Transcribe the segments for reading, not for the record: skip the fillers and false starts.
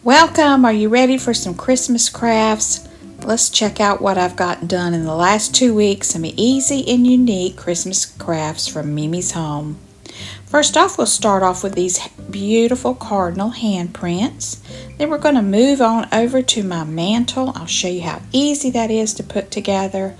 Welcome! Are you ready for some Christmas crafts? Let's check out what I've gotten done in the last 2 weeks. Some easy and unique Christmas crafts from Mimi's Home. First off, we'll start off with these beautiful Cardinal handprints. Then we're going to move on over to my mantle. I'll show you how easy that is to put together.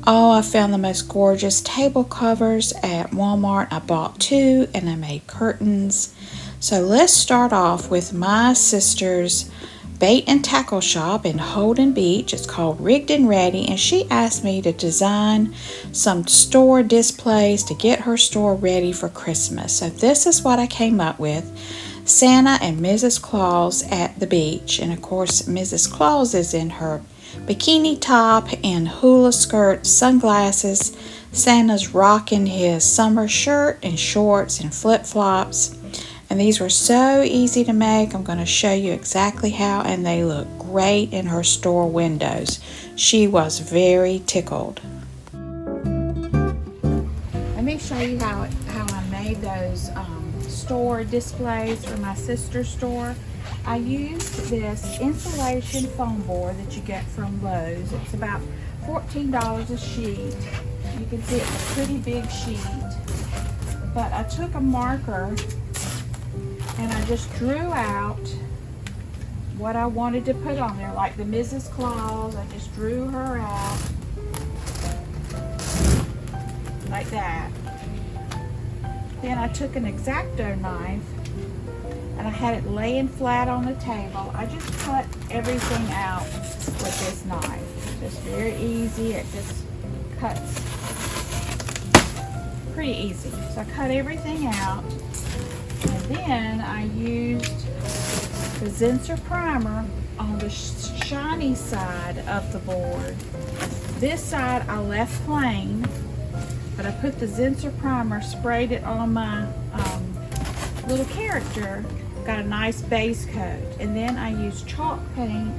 Oh, I found the most gorgeous table covers at Walmart. I bought 2 and I made curtains. So let's start off with my sister's bait and tackle shop in Holden Beach. It's called Rigged and Ready, and she asked me to design some store displays to get her store ready for Christmas. So this is what I came up with. Santa and Mrs. Claus at the beach, and of course Mrs. Claus is in her bikini top and hula skirt, sunglasses. Santa's rocking his summer shirt and shorts and flip-flops. And these were so easy to make. I'm going to show you exactly how, and they look great in her store windows. She was very tickled. Let me show you how I made those store displays for my sister's store. I used this insulation foam board that you get from Lowe's. It's about $14 a sheet. You can see it's a pretty big sheet. But I took a marker and I just drew out what I wanted to put on there, like the Mrs. Claus. I just drew her out like that. Then I took an X-Acto knife and I had it laying flat on the table. I just cut everything out with this knife. Just very easy. It just cuts pretty easy. So I cut everything out. And then I used the Zinsser primer on the shiny side of the board. This side I left plain, but I put the Zinsser primer, sprayed it on my little character, got a nice base coat. And then I used chalk paint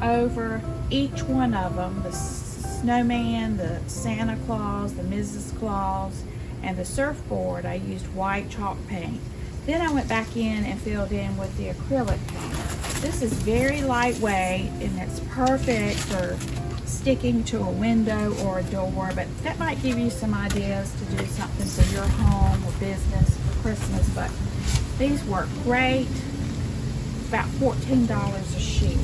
over each one of them, the snowman, the Santa Claus, the Mrs. Claus, and the surfboard. I used white chalk paint. Then I went back in and filled in with the acrylic paint. This is very lightweight and it's perfect for sticking to a window or a door, but that might give you some ideas to do something for your home or business for Christmas. But these work great. About $14 a sheet.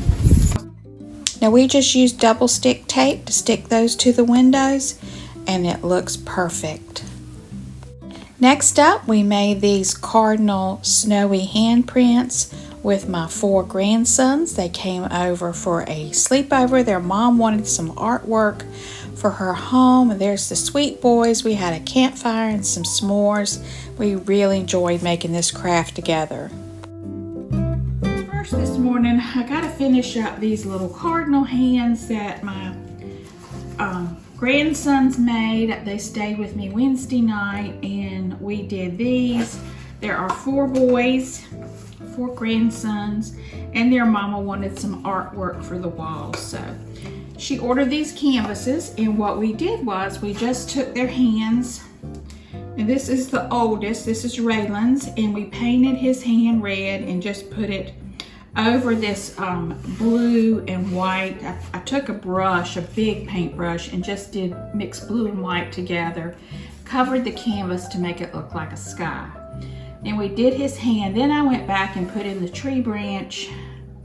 Now we just used double stick tape to stick those to the windows, and it looks perfect. Next up, we made these Cardinal snowy handprints with my 4 grandsons. They came over for a sleepover. Their mom wanted some artwork for her home. And there's the sweet boys. We had a campfire and some s'mores. We really enjoyed making this craft together. First this morning, I got to finish up these little cardinal hands that my grandsons made. They stayed with me Wednesday night and we did these. There are 4 boys, 4 grandsons, and their mama wanted some artwork for the walls. So she ordered these canvases, and what we did was we just took their hands, and this is the oldest, this is Raylan's, and we painted his hand red and just put it over this blue and white. I took a brush, a big paintbrush, and just did mix blue and white together. Covered the canvas to make it look like a sky. And we did his hand. Then I went back and put in the tree branch,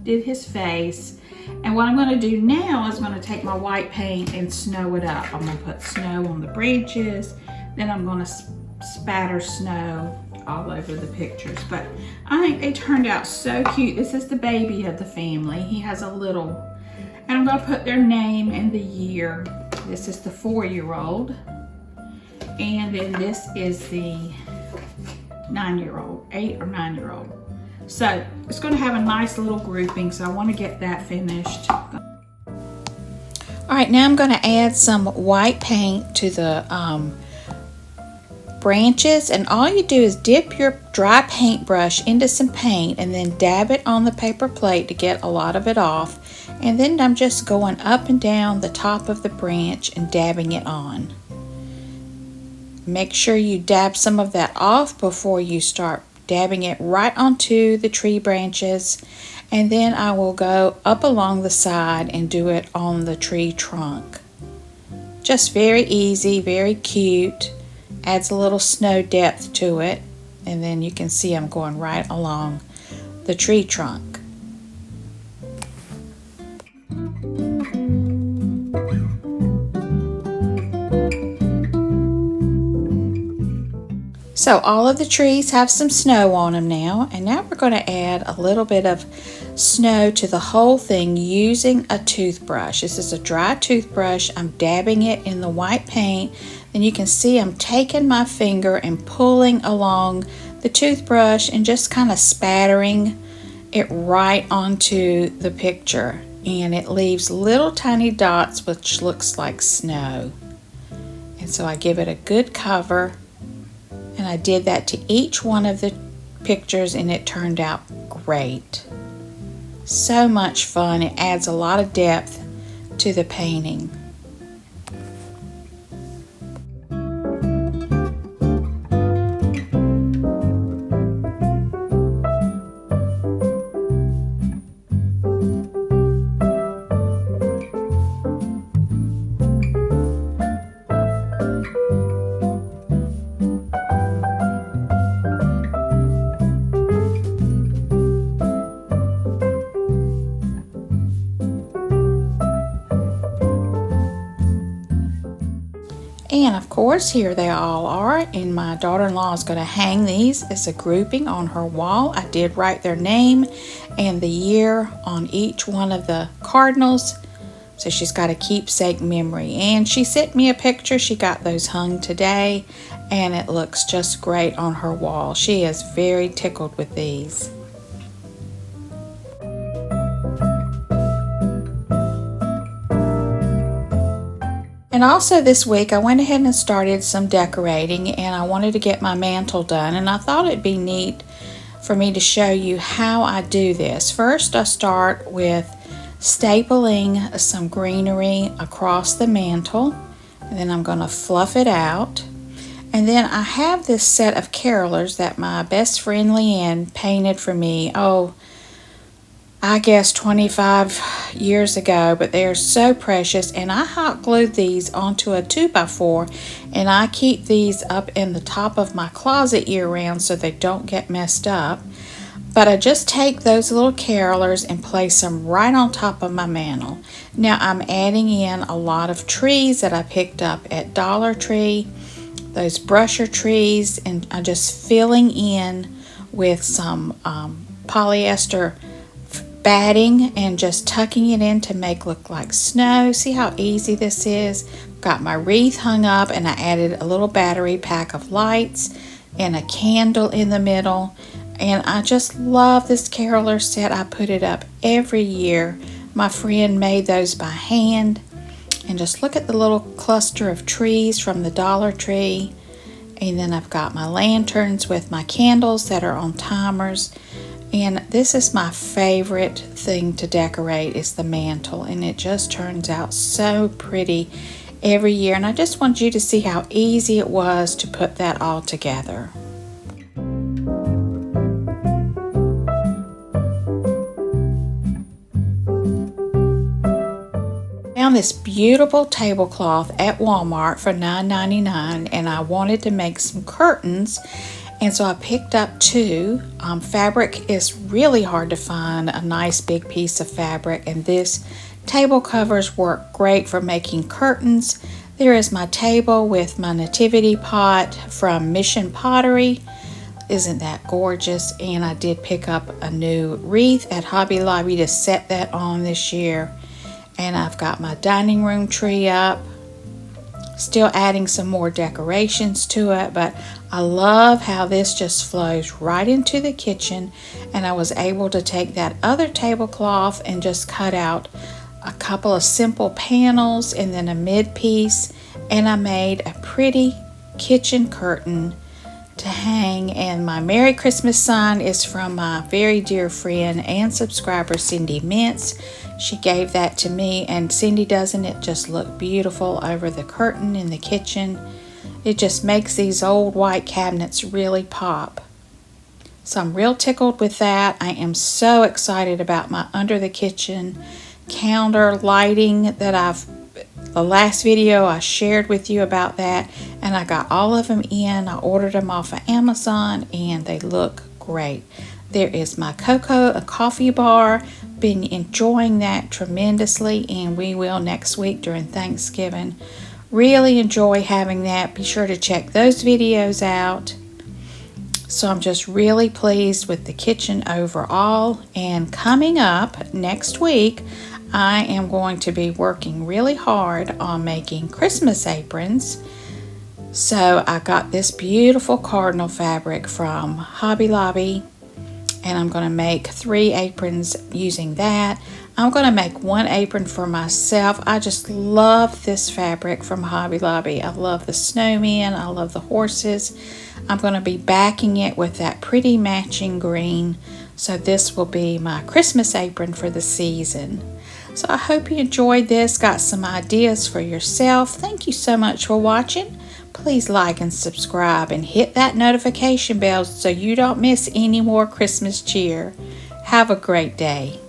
did his face. And what I'm going to do now is I'm going to take my white paint and snow it up. I'm going to put snow on the branches. Then I'm going to spatter snow all over the pictures. But I think they turned out so cute. This is the baby of the family. He has a little, and I'm going to put their name and the year. This is the 4-year-old, and then this is the 9-year-old, 8 or 9-year-old. So it's going to have a nice little grouping, so I want to get that finished. All right, now I'm going to add some white paint to the branches, and all you do is dip your dry paintbrush into some paint and then dab it on the paper plate to get a lot of it off. And then I'm just going up and down the top of the branch and dabbing it on. Make sure you dab some of that off before you start dabbing it right onto the tree branches, and then I will go up along the side and do it on the tree trunk. Just very easy, very cute, adds a little snow depth to it, and then you can see I'm going right along the tree trunk. So all of the trees have some snow on them now, and now we're going to add a little bit of snow to the whole thing using a toothbrush. This is a dry toothbrush. I'm dabbing it in the white paint. Then you can see I'm taking my finger and pulling along the toothbrush and just kind of spattering it right onto the picture, and it leaves little tiny dots which looks like snow. And so I give it a good cover, and I did that to each one of the pictures, and it turned out great. So much fun. It adds a lot of depth to the painting. And of course, here they all are, and my daughter-in-law is going to hang these as a grouping on her wall. I did write their name and the year on each one of the cardinals, so she's got a keepsake memory. And she sent me a picture. She got those hung today, and it looks just great on her wall. She is very tickled with these. And also this week I went ahead and started some decorating, and I wanted to get my mantle done, and I thought it'd be neat for me to show you how I do this. First, I start with stapling some greenery across the mantle, and then I'm going to fluff it out. And then I have this set of carolers that my best friend Leanne painted for me, I guess 25 years ago, but they are so precious, and I hot glued these onto a 2x4, and I keep these up in the top of my closet year round so they don't get messed up. But I just take those little carolers and place them right on top of my mantle. Now I'm adding in a lot of trees that I picked up at Dollar Tree, those brusher trees, and I'm just filling in with some polyester batting and just tucking it in to make look like snow. See how easy this is? Got my wreath hung up, and I added a little battery pack of lights and a candle in the middle. And I just love this caroler set. I put it up every year. My friend made those by hand. And just look at the little cluster of trees from the Dollar Tree. And then I've got my lanterns with my candles that are on timers. And this is my favorite thing to decorate, is the mantle, and it just turns out so pretty every year. And I just want you to see how easy it was to put that all together. Found this beautiful tablecloth at Walmart for $9.99, and I wanted to make some curtains. And so I picked up two. Fabric is really hard to find, a nice big piece of fabric, and this table covers work great for making curtains. There is my table with my nativity pot from Mission Pottery. Isn't that gorgeous? And I did pick up a new wreath at Hobby Lobby to set that on this year. And I've got my dining room tree up. Still adding some more decorations to it, but I love how this just flows right into the kitchen. And I was able to take that other tablecloth and just cut out a couple of simple panels and then a mid piece, and I made a pretty kitchen curtain to hang. And my Merry Christmas sign is from my very dear friend and subscriber Cindy Mintz. She gave that to me, and Cindy, doesn't it just look beautiful over the curtain in the kitchen? It just makes these old white cabinets really pop. So I'm real tickled with that. I am so excited about my under the kitchen counter lighting that the last video I shared with you about that, and I got all of them in. I ordered them off of Amazon and they look great. There is my cocoa, a coffee bar. Been enjoying that tremendously, and we will next week during Thanksgiving. Really enjoy having that. Be sure to check those videos out. So I'm just really pleased with the kitchen overall. And coming up next week, I am going to be working really hard on making Christmas aprons. So I got this beautiful Cardinal fabric from Hobby Lobby, and I'm going to make 3 aprons using that. I'm going to make 1 apron for myself. I just love this fabric from Hobby Lobby. I love the snowmen. I love the horses. I'm going to be backing it with that pretty matching green. So this will be my Christmas apron for the season. So I hope you enjoyed this, got some ideas for yourself. Thank you so much for watching. Please like and subscribe and hit that notification bell so you don't miss any more Christmas cheer. Have a great day.